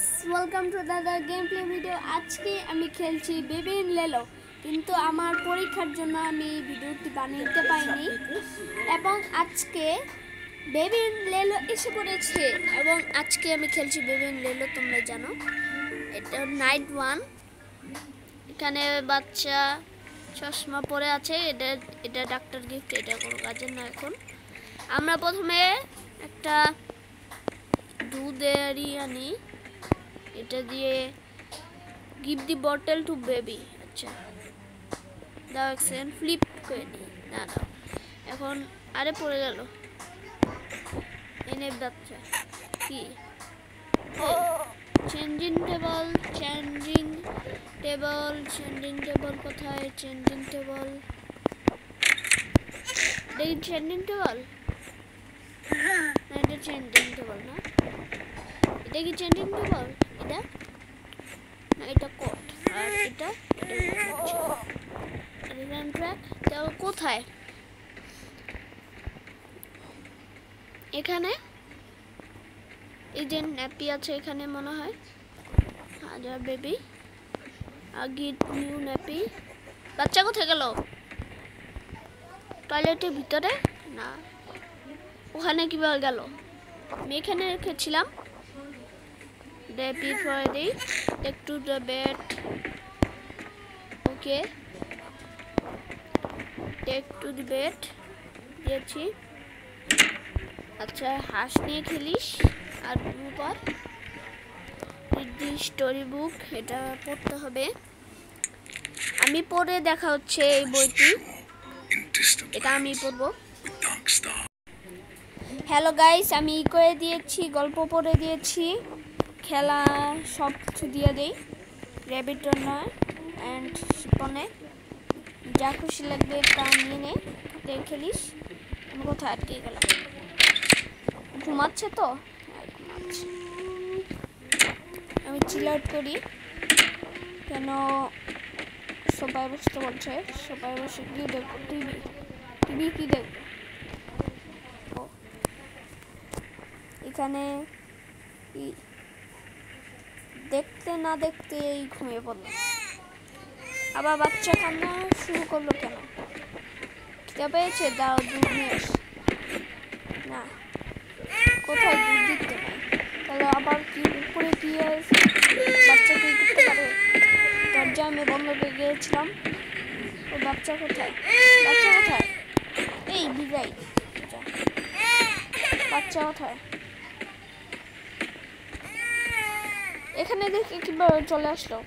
Guys, welcome to দাদা game play video. আজকে আমি খেলছি বেবি ইন লেলো, কিন্তু আমার পরীক্ষার জন্য আমি ভিডিওটি বানাতে পারিনি। এবং আজকে বেবি ইন লেলো এসে পড়েছে এবং আজকে আমি খেলছি বেবি ইন লেলো। তোমরা জানো এটা নাইট 1। এখানে বাচ্চা চশমা পরে আছে, এটা ডাক্তার গিফট, এটা কোনো কাজের না। এখন আমরা প্রথমে একটা দুধেরই আনি, এটা দিয়ে give the bottle to baby. আচ্ছা দাও, এক সেকেন্ড ফ্লিপ করে নিই। না দাও, এখন আরে পড়ে গেল। এনে বাচ্চা কি changing table, changing table, changing table কোথায়? চেঞ্জিং টেবল, দেখি চেঞ্জিং টেবল। না, এটা চেঞ্জিং টেবল না, এটা কি চেঞ্জিং টেবল? এটা না, এটা কোট, আর এটা রিটার্ন ট্র্যাক। তাও কোথায়? এখানে এই যে ন্যাপি আছে, এখানে মনে হয়। হাজার বেবি গিট নিউ ন্যাপি। বাচ্চা কোথায় গেল? টয়লেটের ভিতরে না, ওখানে কিভাবে গেল? আমি এখানে রেখেছিলাম। ন্যাপি পরে দিই, একটু the bed. Okay, take to the bed দিয়েছি। আচ্ছা, হাঁস নিয়ে খেলিস। আর পর স্টোরি বুক, এটা পড়তে হবে। আমি পড়ে দেখা হচ্ছে এই বইটি, এটা আমি পড়বো। হ্যালো গাইস, আমি করে দিয়েছি, গল্প পড়ে দিয়েছি, খেলা সব কিছু দিয়ে দেই। র্যাবিট রান্নার অ্যান্ড শিপনে যা খুশি লাগবে তা নিয়ে নে, খেলিস। আমি কোথায় আটকে গেলাম? ঘুমাচ্ছে তো, ঘুমাচ্ছে। আমি চিল আউট করি, কেন সবাই বসতে বলছে। সবাই বসে কি দেখবো? টিভি। টিভি কি দেখবো? এখানে দেখতে না দেখতে এই ঘুমিয়ে পড়লো। আবার বাচ্চা কান্না শুরু করলো কেন? খিদে পেয়েছে? দাও দুধ নিয়ে এস। না, কোথায় দুধ দিতে নাই? তাহলে আবার কি উপরে কি আছে? বাচ্চা কি করতে পারে? দরজা আমি বন্ধ করে গিয়েছিলাম। ও বাচ্চা কোথায়? বাচ্চা কোথায়? এই বিদায়, বাচ্চা কোথায়? এখানে দেখে কিভাবে চলে আসলো?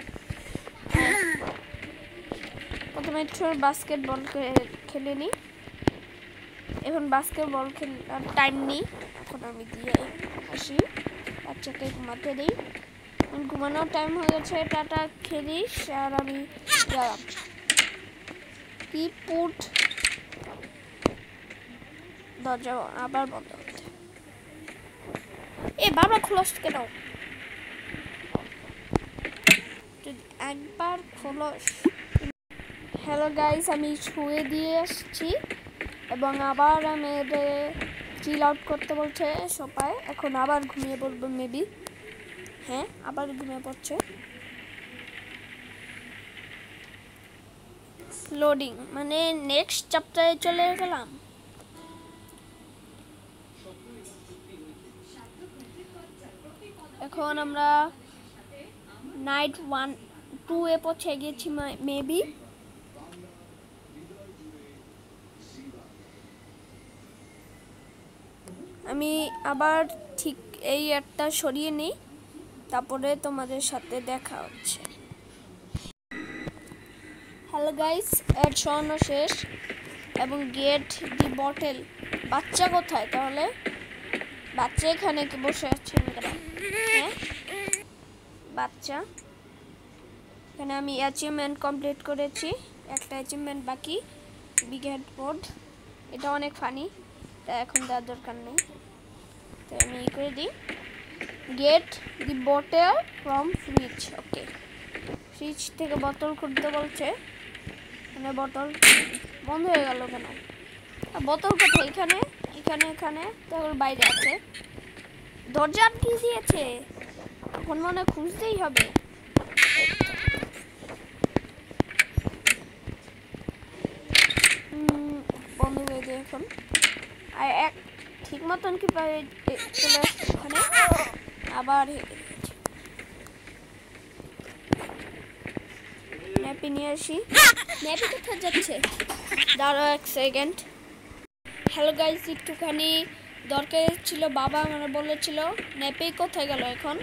প্রথমে একটু বাস্কেটবল খেলে নিই। এখন বাস্কেটবল খেলার টাইম নেই, এখন আমি দিয়ে আসি। বাচ্চাকে ঘুমাতে দিই, ঘুমানোর টাইম হয়ে গেছে। টাটা, খেলিস। আর আমি গেলাম। কি পুট, দরজা আবার বন্ধ করতে। এ বাবা, খোলস কেন? একবার খোলস। হ্যালো গাইস, আমি শুয়ে দিয়ে আসছি এবং আবার আমি চিল আউট করতে বলছে সবাই। এখন আবার ঘুমিয়ে পড়বো মেবি। হ্যাঁ, আবার ঘুমিয়ে পড়ছে। লোডিং মানে নেক্সট চ্যাপ্টারে চলে গেলাম। এখন আমরা নাইট 1-2 এ পৌঁছে গেছি মেবি। আমি আবার ঠিক এই একটা সরিয়ে নিই, তারপরে তোমাদের সাথে দেখা হচ্ছে। হ্যালো গাইস, এর সরানো শেষ এবং গেট দি বটেল। বাচ্চা কোথায় তাহলে? বাচ্চা এখানে কি বসে আছে? হ্যাঁ, বাচ্চা এখানে। আমি অ্যাচিভমেন্ট কমপ্লিট করেছি, একটা অ্যাচিভমেন্ট বাকি, বিগ হেড বোর্ড। এটা অনেক ফানি, তা এখন দেওয়ার দরকার নেই, তাই আমি করে দিই। Gate the bottle from fridge. Okay, fridge থেকে বোতল খুঁজতে বলছে। মানে বোতল বন্ধ হয়ে গেল কেন? বোতল কোথায়? এখানে এখানে এখানে, তাহলে বাইরে আছে। দরজা আটকে দিয়েছে। এখন মনে খুঁজতেই হবে। বন্ধ হয়ে যায় এখন। আর এক ঠিক মতন কি চলে আসছে ওখানে আবার ন্যাপি নিয়ে আসি। ন্যাপি কোথায় যাচ্ছে? দাঁড়াও এক সেকেন্ড। হ্যালো গাইস, একটুখানি দরকার ছিল, বাবা মানে বলেছিল। ন্যাপি কোথায় গেল এখন?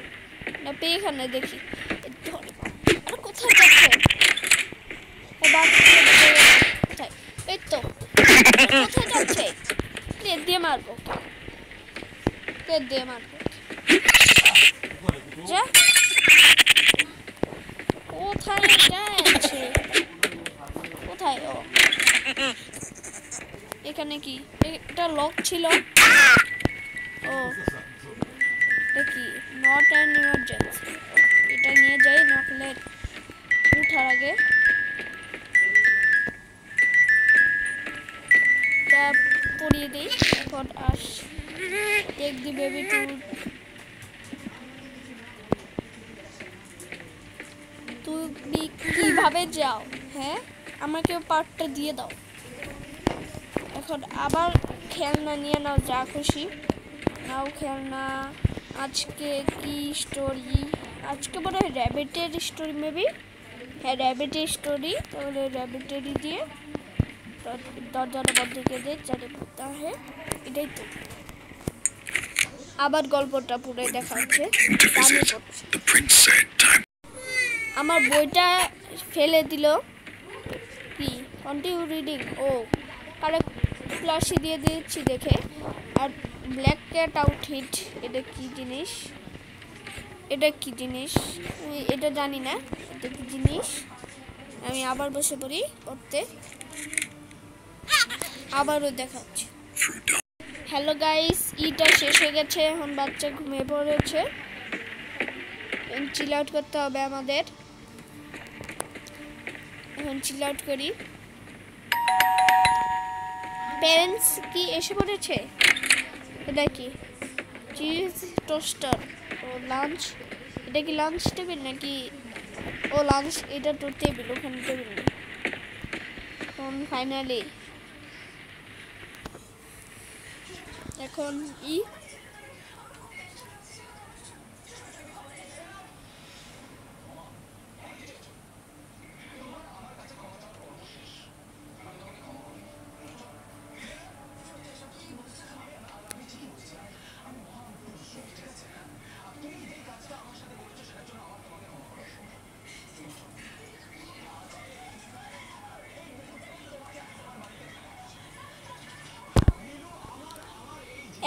ন্যাপি এখানে দেখি। আর কোথায় যাচ্ছে? কোথায়? এই তো কোথায় যাচ্ছে? কে দিয়ে মারবো? কে দিয়ে মারবো? যা কোথায় যাচ্ছে? কোথায়? ও এখানে কি এটা লক ছিল? ও এটা কি? Not an emergency. এটা নিয়ে যাই, নাহলে উঠার আগে তা পরিয়ে দিই। এখন আস টেক দি বেবি টু। তুমি কিভাবে যাও? হ্যাঁ, আমাকে পার্টটা দিয়ে দাও। এখন আবার খেলনা নিয়ে নাও, যা খুশি নাও খেলনা। আজকে কি স্টোরি? আজকে মনে হয় র্যাবিটের স্টোরি মেবি। হ্যাঁ, র্যাবিটের স্টোরি। তাহলে র্যাবিটেরই দিয়ে দরজাটা বন্ধ করে দিয়ে চারে পড়তে হয়। এটাই তো আবার গল্পটা পুরো দেখা হচ্ছে। আমার বইটা ফেলে দিল। কি কন্টিনিউ রিডিং? ও কারেক্ট ফ্লাশি দিয়ে দিচ্ছি দেখে। আর ব্ল্যাক ক্যাট আউট হিট, এটা কি জিনিস? এটা কি জিনিস? এটা জানি না এটা কি জিনিস। আমি আবার বসে পড়ি পড়তে। আবারও দেখাচ্ছি। হ্যালো গাইস, ইটা শেষ হয়ে গেছে। এখন বাচ্চা ঘুমিয়ে পড়েছে। চিল আউট করতে হবে আমাদের। এখন চিল আউট করি। প্যারেন্টস কি এসে পড়েছে? এটা কি? চিজ টোস্টার ও লাঞ্চ। এটা কি লাঞ্চ টেবিল নাকি? ও লাঞ্চ, এটা তো টেবিল, ওখানে টেবিল নেই। এখন ফাইনালি এখন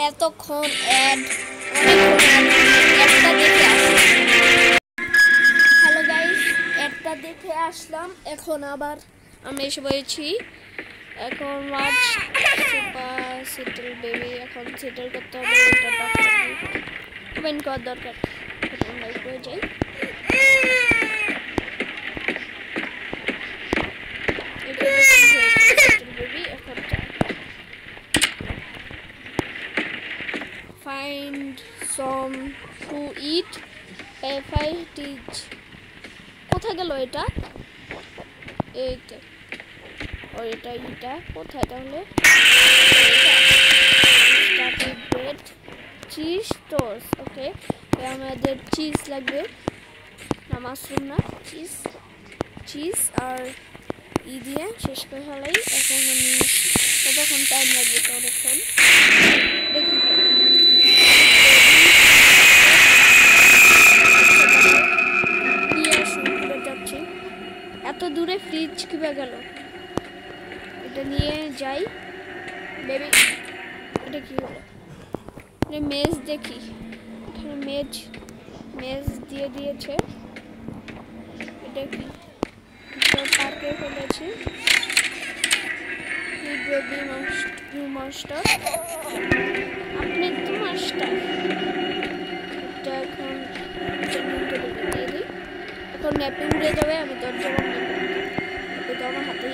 এতক্ষণ অ্যাড হ্যালো গাইস, একটা দেখে আসলাম। এখন আবার আমি এসে পড়েছি। এখন ওয়াচ সুপার সেটেল বেবি। এখন সেটেল করতে হবে। এটা ওপেন করার দরকার। এখন লাইক হয়ে যাই। Settle baby. এখন find some to eat. Fight is কোথায় গেল এটা? এইটা ও এটা কোথায় তাহলে? Started bread cheese toast. Okay, আমাদের চিজ লাগবে না, মাশরুম না, চিজ আর দিয়ে শেষ করে ফেলাই। এখন আমি কতক্ষণ টাইম লাগবে? তো অনেকক্ষণ দেখি। এত দূরে ফ্রিজ কিভাবে গেল? এটা নিয়ে যাই বেবি। এটা কি হলো? মেজ দেখি, এখানে মেজ দিয়ে দিয়েছে। এটা কি পার্কে ফেলেছি? বেবি মাস্টার, আপনি তো মাস্টার। এটা এখন দিয়ে দিই। এখন ন্যাপে উড়ে যাবে। আমি দরজা বন্ধ করব। এটা আমার হাতে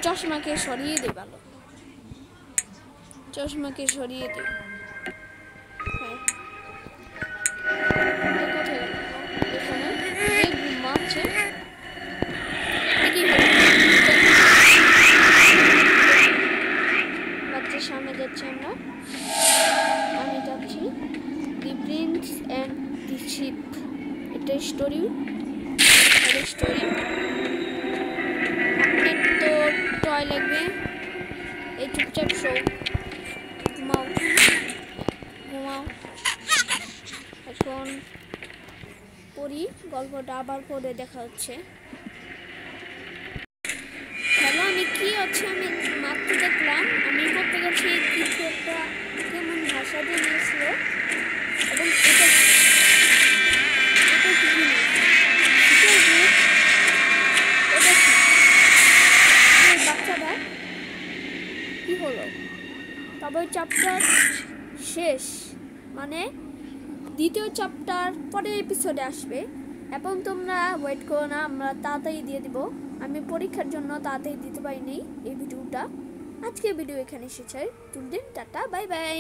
চশমাকে সরিয়ে দিই, ভালো চশমাকে সরিয়ে দিই। হ্যাঁ এখানে ঘুমাচ্ছে বাচ্চার সামনে যাচ্ছি আমরা, আমি যাচ্ছি দি প্রিন্স অ্যান্ড দি শিপ। এটা স্টোরি স্টোরি। আপনার তো টয় লাগবে, এই চুপচাপ শো, ঘুমাও ঘুমাও। এখন পড়ি গল্পটা, আবার পড়ে দেখা হচ্ছে। হ্যালো, আমি কি হচ্ছে আমি মাত্র দেখলাম আমি করতে গেছি কিছু একটা কেমন ভাষা দিয়ে নিয়েছিল, এবং এটা এটা কি জিনিস, এটা কি বাচ্চাটা কি হলো? তবে চ্যাপ্টার শেষ, মানে দ্বিতীয় চ্যাপ্টার পরের এপিসোডে আসবে, এবং তোমরা ওয়েট করো না, আমরা তাড়াতাড়ি দিয়ে দিব। আমি পরীক্ষার জন্য তাড়াতাড়ি দিতে পারিনি এই ভিডিওটা। আজকের ভিডিও এখানে শেষ হয়, তুলদিন টাটা, বাই বাই।